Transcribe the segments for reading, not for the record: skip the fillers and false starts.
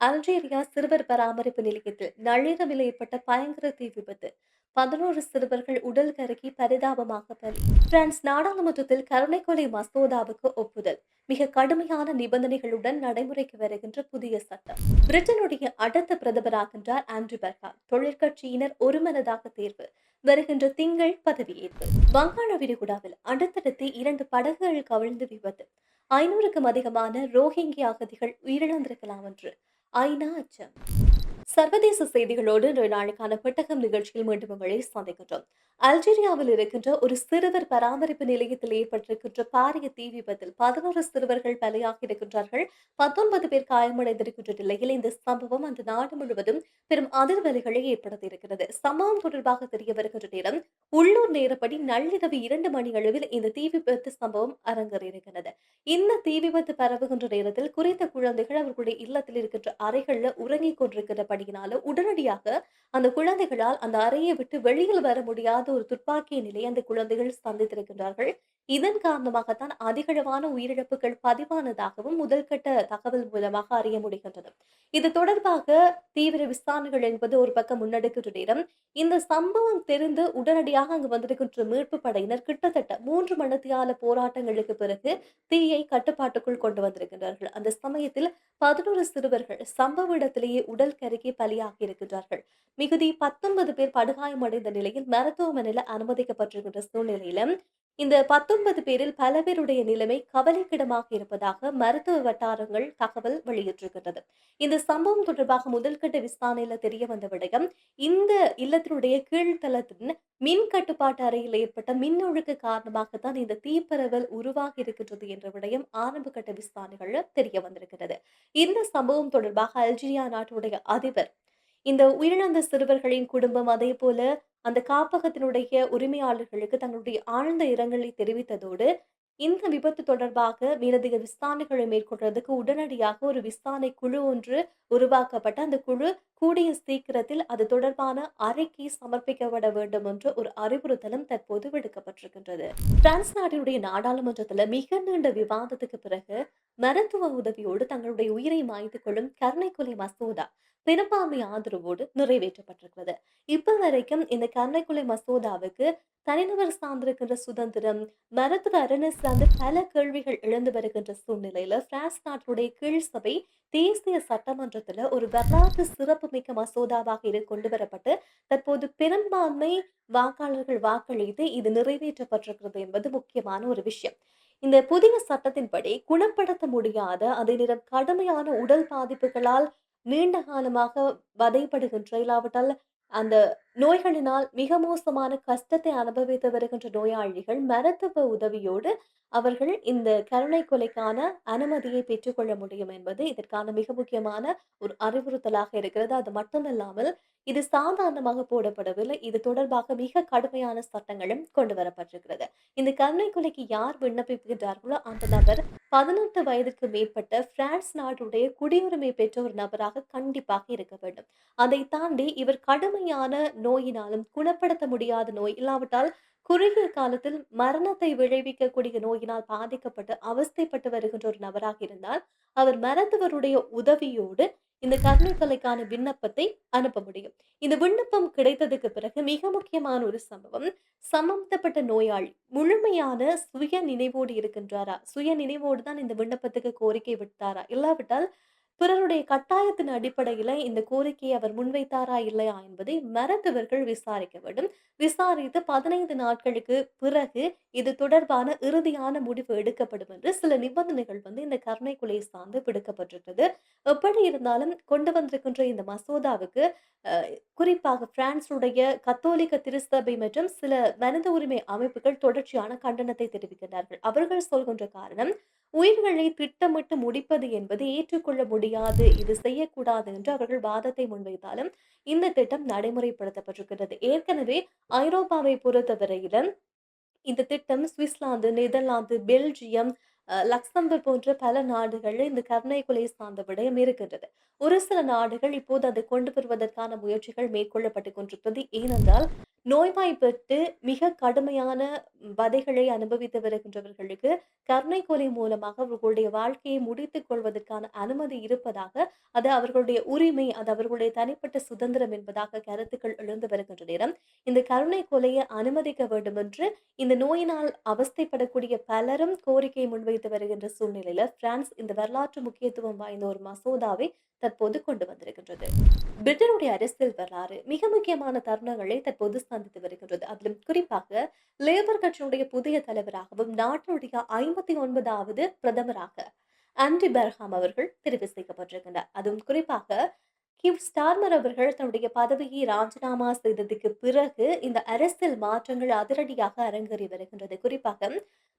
Algeria சிறுவர் பராமரிப்பு நிலையத்தில் நள்ளிரவில் ஏற்பட்ட பயங்கர தீ விபத்து. 11 சிறுவர்கள் உடல் கருகி பரிதாபமாக பலி. பிரான்ஸ் நாடாளுமன்றத்தில் கருணை கொலை மசோதாவுக்கு ஒப்புதல். மிக கடுமையான நிபந்தனைகளுடன் நடைமுறைக்கு வருகின்ற புதிய சட்டம். பிரிட்டனுடைய அடுத்த பிரதமராகின்றார் ஆண்ட்ரூ பெர்கால். தொழிற்கட்சியினர் ஒருமனதாக தேர்வு. வருகின்ற திங்கள் பதவியேற்பு. வங்காள விரிகுடாவில் அடுத்தடுத்து 2 படகுகள் கவிழ்ந்து விபத்து. 500க்கும் அதிகமான ரோஹிங்கியா அகதிகள் உயிரிழந்திருக்கலாம் என்று ஐநா அச்சம். சர்வதேச செய்திகளோடு இன்றைய நாளுக்கான பெட்டகம் நிகழ்ச்சியில் மீண்டும் உங்களை சந்திக்கின்றோம். அல்ஜீரியாவில் இருக்கின்ற ஒரு சிறுவர் பராமரிப்பு நிலையத்தில் ஏற்பட்டிருக்கின்ற பாரிய தீ விபத்தில் 11 சிறுவர்கள் பலியாகி இருக்கின்றார்கள். 19 பேர் காயமடைந்திருக்கின்ற நிலையில் இந்த சம்பவம் அந்த நாடு முழுவதும் பெரும் அதிர்வலைகளை ஏற்படுத்தியிருக்கிறது. சம்பவம் தொடர்பாக தெரிய வருகின்ற நேரம் உள்ளூர் நேரப்படி நள்ளிரவு 2 மணி அளவில் இந்த தீ விபத்து சம்பவம் அரங்கேறியிருக்கிறது. இந்த தீ விபத்து பரவுகின்ற நேரத்தில் குறித்த குழந்தைகள் அவர்களுடைய இல்லத்தில் இருக்கின்ற அறைகள்ல உறங்கிக் கொண்டிருக்கிறபடியினால உடனடியாக அந்த குழந்தைகளால் அந்த அறையை விட்டு வெளியில் வர முடியாத ஒரு துப்பாக்கிய நிலை அந்த குழந்தைகள் சந்தித்திருக்கின்றார்கள். இதன் காரணமாகத்தான் அதிகளவான உயிரிழப்புகள் பதிவானதாகவும் முதல்கட்ட தகவல் மூலமாக அறிய முடிகின்றது. இது தொடர்பாக தீவிர விசாரணைகள் என்பது ஒரு பக்கம் முன்னெடுக்கின்ற நேரம் இந்த சம்பவம் தெரிந்து உடனடியாக அங்கு வந்திருக்கின்ற மீட்பு படையினர் கிட்டத்தட்ட 3 மணித்தியால போராட்டங்களுக்கு பிறகு தீயை கட்டுப்பாட்டுக்குள் கொண்டு வந்திருக்கின்றார்கள். அந்த சமயத்தில் 11 சிறுவர்கள் சம்பவ இடத்திலேயே உடல் கருகி பலியாகி இருக்கின்றார்கள். மிகுதி 19 பேர் படுகாயமடைந்த நிலையில் மருத்துவமனையில் அனுமதிக்கப்பட்டிருக்கின்ற சூழ்நிலையில இந்த 19 பேரில் பல பேருடைய நிலைமை கவலைக்கிடமாக இருப்பதாக மருத்துவ வட்டாரங்கள் தகவல் வெளியிட்டிருக்கின்றது. இந்த சம்பவம் தொடர்பாக முதல்கட்ட விசாரணையில தெரிய வந்த விடயம், இந்த இல்லத்தினுடைய கீழ்த்தளத்தின் மின் கட்டுப்பாட்டு அறையில் ஏற்பட்ட மின்னொழுக்கு காரணமாகத்தான் இந்த தீப்பரவல் உருவாகி இருக்கின்றது என்ற விடயம் ஆரம்ப கட்ட விசாரணைகள்ல தெரிய வந்திருக்கிறது. இந்த சம்பவம் தொடர்பாக அல்ஜீரியா நாட்டுடைய அதிபர் இந்த உயிரிழந்த சிறுவர்களின் குடும்பம் அதே போல அந்த காப்பகத்தினுடைய உரிமையாளர்களுக்கு தங்களுடைய ஆழ்ந்த இரங்கலை தெரிவித்ததோடு இந்த விபத்து தொடர்பாக மேலதிக விசாரணைகளை மேற்கொள்றதுக்கு உடனடியாக ஒரு விசாரணை குழு ஒன்று உருவாக்கப்பட்ட அந்த குழு கூடிய சீக்கிரத்தில் அது தொடர்பான அறிக்கை சமர்ப்பிக்கப்பட வேண்டும் என்ற ஒரு அறிவுறுத்தலும் தற்போது விடுக்கப்பட்டிருக்கின்றது. பிரான்ஸ் நாட்டினுடைய நாடாளுமன்றத்தில் மிக நீண்ட விவாதத்துக்கு பிறகு மருத்துவ உதவியோடு தங்களுடைய உயிரை மாய்த்து கொள்ளும் கருணை கொலை மசோதா பெரும்பான்மை ஆதரவோடு நிறைவேற்றப்பட்டிருக்கிறது. இப்ப வரைக்கும் இந்த கருணை கொலை மசோதாவுக்கு தனிநபர் சார்ந்திருக்கின்ற சுதந்திரம், மருத்துவ அரணை சார்ந்து பல கேள்விகள் எழுந்து வருகின்ற சூழ்நிலையில பிரான்ஸ் நாட்டுடைய கீழ் சபை தேசிய சட்டமன்றத்துல ஒரு வரலாற்று சிறப்புமிக்க மசோதாவாக இது கொண்டு வரப்பட்டு தற்போது பெரும்பான்மை வாக்காளர்கள் வாக்களித்து இது நிறைவேற்றப்பட்டிருக்கிறது என்பது முக்கியமான ஒரு விஷயம். இந்த புதிய சட்டத்தின்படி குணப்படுத்த முடியாத அதே நேரம் கடுமையான உடல் பாதிப்புகளால் நீண்ட காலமாக வதைப்படுகின்ற இல்லாவிட்டால் அந்த நோய்களினால் மிக மோசமான கஷ்டத்தை அனுபவித்து வருகின்ற நோயாளிகள் மருத்துவ உதவியோடு அவர்கள் இந்த கருணை கொலைக்கான அனுமதியை பெற்றுக்கொள்ள முடியும் என்பது இதற்கான மிக முக்கியமான ஒரு அறிவுறுத்தலாக இருக்கிறது. அது மட்டுமல்லாமல் இது சாதாரணமாக போடப்படவில்லை. இது தொடர்பாக மிக கடுமையான சட்டங்களும் கொண்டு வரப்பட்டிருக்கிறது. இந்த கருணை கொலைக்கு யார் விண்ணப்பிக்கின்றார்களோ அந்த நபர் 18 வயதுக்கு மேற்பட்ட பிரான்ஸ் நாட்டுடைய குடியுரிமை பெற்ற ஒரு நபராக கண்டிப்பாக இருக்க வேண்டும். அதை தாண்டி இவர் கடுமையான நோயினாலும் குணப்படுத்த முடியாத நோய் இல்லாவிட்டால் குறுகிய காலத்தில் மரணத்தை விளைவிக்கக்கூடிய நோயினால் பாதிக்கப்பட்டு அவஸ்தைப்பட்டு வருகின்ற ஒரு நபராக இருந்தால் அவர் மருத்துவருடைய உதவியோடு இந்த கருணை கொலைக்கான விண்ணப்பத்தை அனுப்ப முடியும். இந்த விண்ணப்பம் கிடைத்ததுக்கு பிறகு மிக முக்கியமான ஒரு சம்பவம், சம்பந்தப்பட்ட நோயாளி முழுமையான சுய நினைவோடு இருக்கின்றாரா, சுய நினைவோடு தான் இந்த விண்ணப்பத்துக்கு கோரிக்கை விட்டாரா, இல்லாவிட்டால் பிறருடைய கட்டாயத்தின் அடிப்படையில இந்த கோரிக்கையை அவர் முன்வைத்தாரா இல்லையா என்பதை மருத்துவர்கள் விசாரிக்க வேண்டும். விசாரித்து 15 நாட்களுக்கு பிறகு இது தொடர்பான இறுதியான முடிவு எடுக்கப்படும் என்று சில நிபந்தனைகள் இந்த கருணை கொலை சார்ந்து விடுக்கப்பட்டிருக்கிறது. எப்படி இருந்தாலும் கொண்டு வந்திருக்கின்ற இந்த மசோதாவுக்கு குறிப்பாக பிரான்சுடைய கத்தோலிக்க திருச்சபை மற்றும் சில மனித உரிமை அமைப்புகள் தொடர்ச்சியான கண்டனத்தை தெரிவிக்கிறார்கள். அவர்கள் சொல்கின்ற காரணம், உயிர்களை திட்டமிட்டு முடிப்பது என்பது ஏற்றுக்கொள்ள முடியாது, இது செய்யக்கூடாது என்று அவர்கள் வாதத்தை முன்வைத்தாலும் இந்த திட்டம் நடைமுறைப்படுத்தப்பட்டிருக்கிறது. ஏற்கனவே ஐரோப்பாவை பொறுத்தவரையில இந்த திட்டம் சுவிட்சர்லாந்து, நெதர்லாந்து, பெல்ஜியம், லக்சம்பர்க் போன்ற பல நாடுகள்ல இந்த கருணை கொலை சார்ந்த விடயம் இருக்கின்றது. ஒரு சில நாடுகள் இப்போது அதை கொண்டு வருவதற்கான முயற்சிகள் மேற்கொள்ளப்பட்டுக் கொண்டிருக்கிறது. ஏனென்றால் நோய்வாய்ப்பட்டு மிக கடுமையான வதைகளை அனுபவித்து வருகின்றவர்களுக்கு கருணை கொலை மூலமாக அவர்களுடைய வாழ்க்கையை முடித்துக் கொள்வதற்கான அனுமதி இருப்பதாக, அது அவர்களுடைய உரிமை, அது அவர்களுடைய தனிப்பட்ட சுதந்திரம் என்பதாக கருத்துக்கள் எழுந்து வருகின்ற நேரம், இந்த கருணை கொலையை அனுமதிக்க வேண்டும் என்று இந்த நோயினால் அவஸ்தைப்படக்கூடிய பலரும் கோரிக்கை முன்வைத்து வருகின்ற சூழ்நிலையில, பிரான்ஸ் இந்த வரலாற்று முக்கியத்துவம் வாய்ந்த ஒரு மசோதாவை தற்போது கொண்டு வந்திருக்கின்றது. பிரிட்டனுடைய அரசியல் வரலாறு மிக முக்கியமான தருணங்களை தற்போது சந்தித்து வருகின்றது. அதிலும் குறிப்பாக லேபர் கட்சியுடைய புதிய தலைவராகவும் நாட்டினுடைய 59வது பிரதமராக ஆண்டி பெர்ஹாம் அவர்கள் தெரிவு செய்யப்பட்டிருக்கின்றார். அதுவும் குறிப்பாக கிவ் ஸ்டார்மர் அவர்கள் தன்னுடைய பதவியை ராஜினாமா செய்ததுக்கு பிறகு இந்த அரசியல் மாற்றங்கள் அதிரடியாக அரங்கேறி வருகின்றது. குறிப்பாக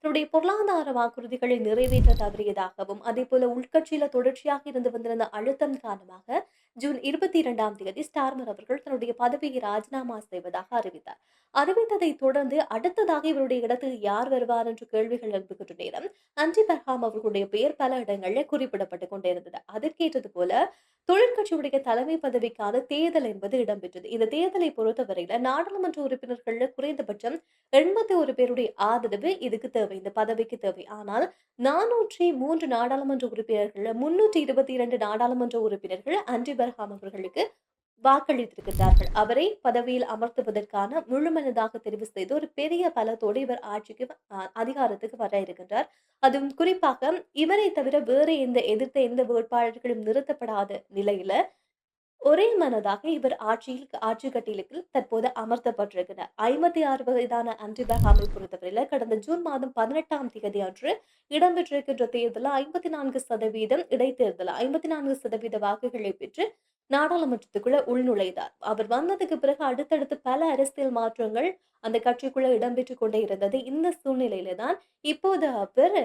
தன்னுடைய பொருளாதார வாக்குறுதிகளை நிறைவேற்ற தவறியதாகவும், அதே போல உள்கட்சியில தொடர்ச்சியாக இருந்து வந்திருந்த அழுத்தம் காரணமாக ஜூன் 22ஆம் தேதி ஸ்டார்மர் அவர்கள் தன்னுடைய பதவியை ராஜினாமா செய்வதாக அறிவித்தார். அறிவித்ததை தொடர்ந்து அடுத்ததாக இவருடைய இடத்துக்கு யார் வருவார் என்ற கேள்விகள் எழுப்புகின்ற நேரம் அன்டி பெர்ஹாம் அவர்களுடைய பெயர் பல இடங்களில் குறிப்பிடப்பட்டுக் கொண்டிருந்தது. அதற்கேற்றது போல தொழிற்கட்சியுடைய தலைமை பதவிக்கான தேர்தல் என்பது இடம்பெற்றது. இந்த தேர்தலை பொறுத்தவரையில நாடாளுமன்ற உறுப்பினர்கள்ல குறைந்தபட்சம் 81 பேருடைய ஆதரவு இதுக்கு தேவை. இந்த பதவிக்கு தேவை. ஆனால் 403 நாடாளுமன்ற உறுப்பினர்கள்ல 322 நாடாளுமன்ற உறுப்பினர்கள் ஆண்டி பெர்ஹாம் அவர்களுக்கு வாக்களித்திருக்கிறார்கள். அவரை பதவியில் அமர்த்துவதற்கான முழுமனதாக தெரிவு செய்து ஒரு பெரிய பலத்தோடு இவர் ஆட்சிக்கு அதிகாரத்துக்கு வர இருக்கின்றார். அதுவும் குறிப்பாக இவரை தவிர வேறு எதிர்த்த எந்த வேட்பாளர்களும் நிறுத்தப்படாத நிலையில ஒரே மனதாக இவர் ஆட்சி கட்டிலுக்கு தற்போது அமர்த்தப்பட்டிருக்கிறார். 56 வயதான ஆண்டி பெர்ஹாமை பொறுத்தவரையில கடந்த ஜூன் மாதம் 18ஆம் தேதி அன்று இடம்பெற்றிருக்கின்ற தேர்தலில் 54% இடைத்தேர்தல் 54% வாக்குகளை பெற்று நாடாளுமன்றத்துக்குள்ள உள்நுழைந்தார். அவர் வந்ததுக்கு பிறகு அடுத்தடுத்து பல அரசியல் மாற்றங்கள் அந்த கட்சிக்குள்ள இடம்பெற்றுக் கொண்டே இருந்தது. இந்த சூழ்நிலையில தான் இப்போது அவர்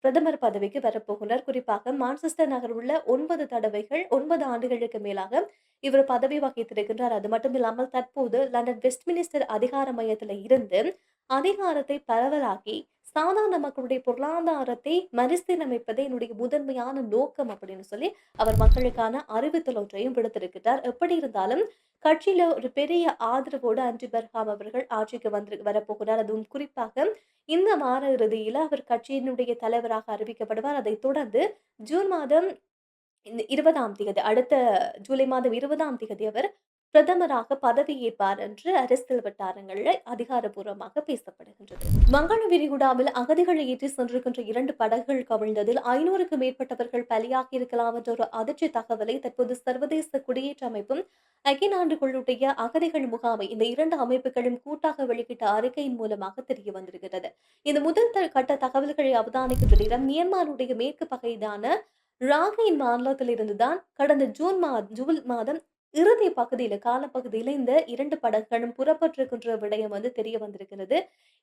பிரதமர் பதவிக்கு வரப்போகிறார். குறிப்பாக மான்செஸ்டர் நகர் உள்ள 9 தடவைகள் 9 ஆண்டுகளுக்கு மேலாக இவர் பதவி வகித்திருக்கின்றார். அது மட்டும் இல்லாமல் தற்போது லண்டன் வெஸ்ட்மினிஸ்டர் அதிகார மையத்தில இருந்து அதிகாரத்தை பரவலாக்கி சாதாரண மக்களுடைய பொருளாதாரத்தை மறுசீரமைப்பதே என்னுடைய முதன்மையான நோக்கம் அப்படின்னு சொல்லி அவர் மக்களுக்கான அறிவித்தல் ஒன்றையும் விடுத்திருக்கிறார். எப்படி இருந்தாலும் கட்சியில ஒரு பெரிய ஆதரவோடு அன்ரி பெர்ஹாம் அவர்கள் ஆட்சிக்கு வரப்போகிறார். அதுவும் குறிப்பாக இந்த வார இறுதியில அவர் கட்சியினுடைய தலைவராக அறிவிக்கப்படுவார். அதைத் தொடர்ந்து ஜூன் மாதம் இந்த 20ஆம் தேதி அடுத்த ஜூலை மாதம் 20ஆம் தேதி அவர் பிரதமராக பதவியேற்பார் என்று அரசியல் வட்டாரங்கள்ல அதிகாரப்பூர்வமாக பேசப்படுகின்றது. வங்காள விரிகுடாவில் அகதிகளை ஏற்றி சென்றிருக்கின்ற 2 படகுகள் கவிழ்ந்ததில் 500க்கும் மேற்பட்டவர்கள் பலியாகி இருக்கலாம் என்ற ஒரு அதிர்ச்சி தகவலை தற்போது சர்வதேச குடியேற்ற அமைப்பும் ஐக்கிய நாடுகளுடைய அகதிகள் முகாமை இந்த 2 அமைப்புகளும் கூட்டாக வெளியிட்ட அறிக்கையின் மூலமாக தெரிய வந்திருக்கிறது. இந்த முதல் கட்ட தகவல்களை அவதானிக்கின்ற நேரம் மியான்மருடைய மேற்கு பகுதியான ராகையின் மாநிலத்தில் இருந்துதான் கடந்த ஜூன் மாதம் இறுதி பகுதியில காலப்பகுதியில இந்த 2 படகுகளும் புறப்பட்டிருக்கின்ற விடயம் தெரிய வந்திருக்கிறது.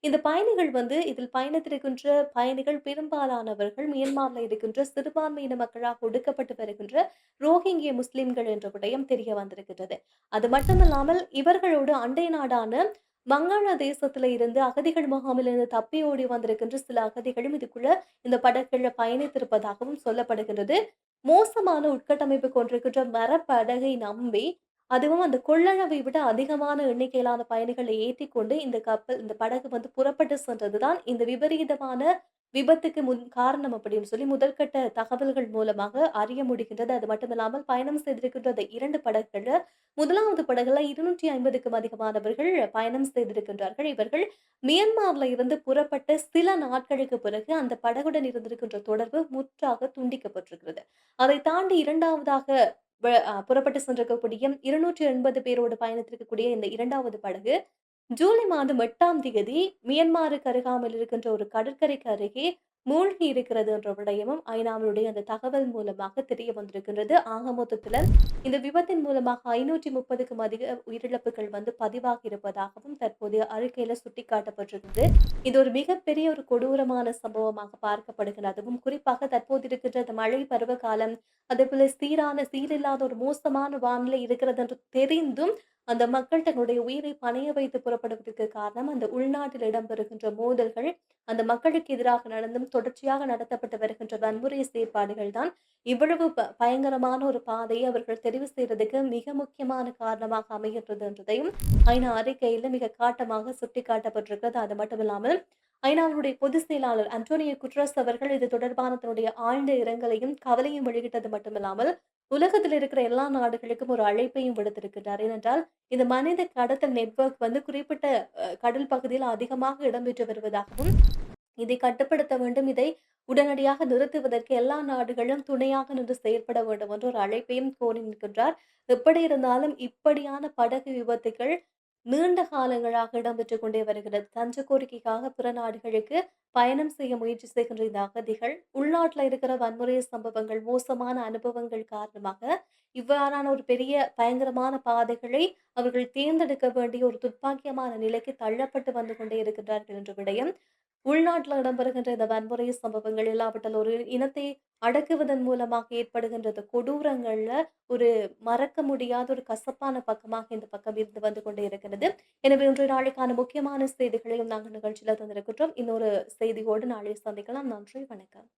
இந்த பயணிகள் இதில் பயணித்திருக்கின்ற பயணிகள் பெரும்பாலானவர்கள் மியான்மர்ல இருக்கின்ற சிறுபான்மையின மக்களாக ஒடுக்கப்பட்டு வருகின்ற ரோஹிங்கிய முஸ்லிம்கள் என்ற விடயம் தெரிய வந்திருக்கிறது. அது மட்டுமல்லாமல் இவர்களோடு அண்டை நாடான வங்காளதேசத்தில இருந்து அகதிகள் முகாமிலிருந்து தப்பி ஓடி வந்திருக்கின்ற சில அகதிகளும் இதுக்குள்ள இந்த படகுகள்ல பயணித்திருப்பதாகவும் சொல்லப்படுகின்றது. மோசமான உட்கட்டமைப்பு கொண்டிருக்கின்ற மரப்படகை நம்பி, அதுவும் அந்த கொள்ளளவை விட அதிகமான எண்ணிக்கையிலான பயணிகளை ஏற்றிக்கொண்டு இந்த படகு புறப்பட்டு சென்றதுதான் இந்த விபரீதமான விபத்துக்கு காரணம் அப்படின்னு சொல்லி முதல்கட்ட தகவல்கள் மூலமாக அறிய முடிகின்றது. அது மட்டுமில்லாமல் பயணம் செய்திருக்கின்ற அந்த 2 படகுகள்ல, முதலாவது படகுல 250க்கும் அதிகமானவர்கள் பயணம் செய்திருக்கின்றார்கள். இவர்கள் மியான்மர்ல இருந்து புறப்பட்ட சில நாட்களுக்கு பிறகு அந்த படகுடன் இருந்திருக்கின்ற தொடர்பு முற்றாக துண்டிக்கப்பட்டிருக்கிறது. அதை தாண்டி 2வதாக புறப்பட்டு சென்றிருக்கக்கூடிய 280 பேரோடு பயணித்திருக்கக்கூடிய இந்த 2வது படகு ஜூலை மாதம் 8ஆம் தேதி மியான்மருக்கு அருகாமையில் இருக்கின்ற ஒரு கடற்கரைக்கு அருகே மூழ்கி இருக்கிறது என்ற விடயமும் ஐநாவினுடைய அந்த தகவல் மூலமாக தெரிய வந்திருக்கின்றது. ஆக மொத்தத்துல இந்த விபத்தின் மூலமாக 530க்கும் அதிக உயிரிழப்புகள் பதிவாகி இருப்பதாகவும் தற்போதைய அறிக்கையில சுட்டிக்காட்டப்பட்டிருக்கிறது. இது ஒரு மிகப்பெரிய ஒரு கொடூரமான சம்பவமாக பார்க்கப்படுகிறது. அதுவும் குறிப்பாக தற்போது இருக்கின்ற அந்த மழை பருவ காலம், அதே போல சீரில்லாத ஒரு மோசமான வானிலை இருக்கிறது என்று தெரிந்தும் அந்த மக்கள் தங்களுடைய உயிரை பணய வைத்து புறப்படுவதற்கு காரணம் அந்த உள்நாட்டில் இடம்பெறுகின்ற மோதல்கள், அந்த மக்களுக்கு எதிராக நடந்தும் தொடர்ச்சியாக நடத்தப்பட்டு வருகின்ற வன்முறை செயற்பாடுகள் தான் இவ்வளவு பயங்கரமான ஒரு பாதையை அவர்கள் தெரிவு செய்றதுக்கு மிக முக்கியமான காரணமாக அமைகின்றது என்றதையும் ஐநா அறிக்கையில மிக காட்டமாக சுட்டிக்காட்டப்பட்டிருக்கிறது. அது மட்டுமில்லாமல் ஐநாவினுடைய பொதுச் செயலாளர் அன்டோனியோ குட்ரஸ் அவர்கள் இது தொடர்பான தன்னுடைய ஆழ்ந்த இரங்கலையும், கவலையும் வெளியிட்டது மட்டுமில்லாமல், உலகத்தில் இருக்கிற எல்லா நாடுகளுக்கும் ஒரு அழைப்பையும் விடுத்திருக்கிறார். ஏனென்றால், இந்த மனித கடத்தல் நெட்வொர்க் வந்து குறிப்பிட்ட கடல் பகுதியில் அதிகமாக இடம்பெற்று வருவதாகவும், இதை கட்டுப்படுத்த வேண்டும். இதை உடனடியாக நிறுத்துவதற்கு எல்லா நாடுகளும் துணையாக நின்று செயற்பட வேண்டும் என்ற ஒரு அழைப்பையும் கோரி நிற்கின்றார். எப்படி இருந்தாலும் இப்படியான படகு விபத்துகள் நீண்ட காலங்களாக இடம்பெற்றுக் கொண்டே வருகிறது. தஞ்ச கோரிக்கைக்காக பிற நாடுகளுக்கு பயணம் செய்ய முயற்சி செய்கின்ற இந்த அகதிகள், உள்நாட்டில இருக்கிற வன்முறை சம்பவங்கள், மோசமான அனுபவங்கள் காரணமாக இவ்வாறான ஒரு பெரிய பயங்கரமான பாதைகளை அவர்கள் தேர்ந்தெடுக்க வேண்டிய ஒரு துர்ப்பாக்கியமான நிலைக்கு தள்ளப்பட்டு வந்து கொண்டே இருக்கின்றார்கள் என்ற விடயம் உள்நாட்டில் இடம்பெறுகின்ற இந்த வன்முறை சம்பவங்கள் இல்லாவிட்டால் ஒரு இனத்தை அடக்குவதன் மூலமாக ஏற்படுகின்ற இந்த கொடூரங்கள்ல ஒரு மறக்க முடியாத ஒரு கசப்பான பக்கமாக இந்த பக்கம் இருந்து வந்து கொண்டே இருக்கிறது. எனவே இன்றைய நாளுக்கான முக்கியமான செய்திகளையும் நாங்கள் நிகழ்ச்சியில தந்திருக்கின்றோம். இன்னொரு செய்தியோடு நாளை சந்திக்கலாம். நன்றி, வணக்கம்.